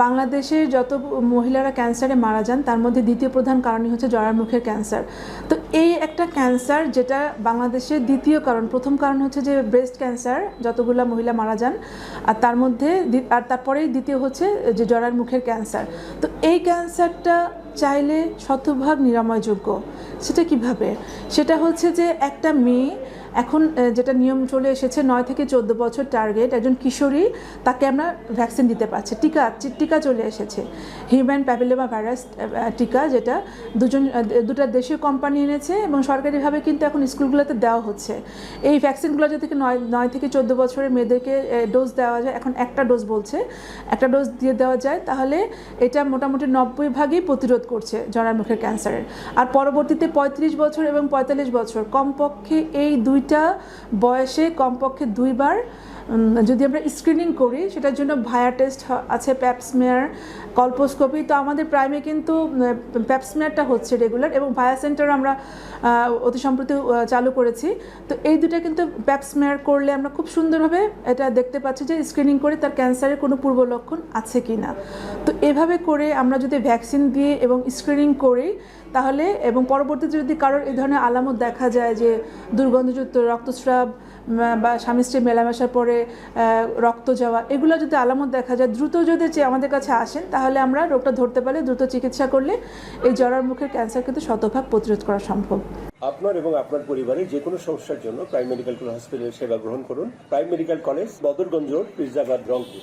বাংলাদেশে যত মহিলারা ক্যান্সারে মারা যান তার মধ্যে দ্বিতীয় প্রধান কারণই হচ্ছে জরায়ুর মুখের ক্যান্সার। তো এই একটা ক্যান্সার যেটা বাংলাদেশের দ্বিতীয় কারণ, প্রথম কারণ হচ্ছে যে ব্রেস্ট ক্যান্সার, যতগুলো মহিলা মারা যান, আর তার মধ্যে তারপরেই দ্বিতীয় হচ্ছে যে জরায়ুর মুখের ক্যান্সার। তো এই ক্যান্সারটা চাইলে শতভাগ নিরাময়যোগ্য। সেটা কিভাবে? সেটা হচ্ছে যে একটা মেয়ে এখন যেটা নিয়ম চলে এসেছে 9 থেকে 14 বছর টার্গেট, একজন কিশোরী, তাকে আমরা ভ্যাকসিন দিতে পারছি। টিকা চলে এসেছে, হিউম্যান প্যাপিলোমা ভাইরাস টিকা, যেটা দুটা দেশীয় কোম্পানি এনেছে এবং সরকারিভাবে কিন্তু এখন স্কুলগুলোতে দেওয়া হচ্ছে। এই ভ্যাকসিনগুলো যদি 9 থেকে 14 বছরের মেয়েদেরকে ডোজ দেওয়া যায়, এখন একটা ডোজ বলছে, একটা ডোজ দিয়ে দেওয়া যায়, তাহলে এটা মোটামুটি 90% প্রতিরোধ করছে জরায়ুর মুখের ক্যান্সারের। আর পরবর্তীতে 35 বছর এবং 45 বছর কমপক্ষে এই দুইটা বয়সে কমপক্ষে 2 বার যদি আমরা স্ক্রিনিং করি, সেটার জন্য ভায়া টেস্ট আছে, প্যাপস্মিয়ার, কলপোস্কোপি। তো আমাদের প্রাইমে কিন্তু প্যাপস্মিয়ারটা হচ্ছে রেগুলার, এবং ভায়া সেন্টার আমরা অতি সম্প্রতি চালু করেছি। তো এই দুটা কিন্তু প্যাপস্মিয়ার করলে আমরা খুব সুন্দরভাবে এটা দেখতে পাচ্ছি যে স্ক্রিনিং করে তার ক্যান্সারের কোনো পূর্ব লক্ষণ আছে কি না। তো এভাবে করে আমরা যদি ভ্যাকসিন দিয়ে এবং স্ক্রিনিং করি তাহলে, এবং পরবর্তীতে যদি কারোর এই ধরনের আলামত দেখা যায় যে দুর্গন্ধযুক্ত রক্তস্রাব বা স্বামী স্ত্রী মেলামেশার পরে রক্ত যাওয়া, এগুলো যদি আলামত দেখা যায়, দ্রুত যদি আমাদের কাছে আসেন, তাহলে আমরা রোগটা ধরতে পারলে দ্রুত চিকিৎসা করলে এই জরায়ুর মুখের ক্যান্সার কিন্তু শতভাগ প্রতিরোধ করা সম্ভব। আপনার এবং আপনার পরিবারের যে কোনো সমস্যার জন্য প্রাইম মেডিকেল কলেজ হসপিটালের সেবা গ্রহণ করুন। Prime medical college, Badarganj road, Pirjabad, Rangpur.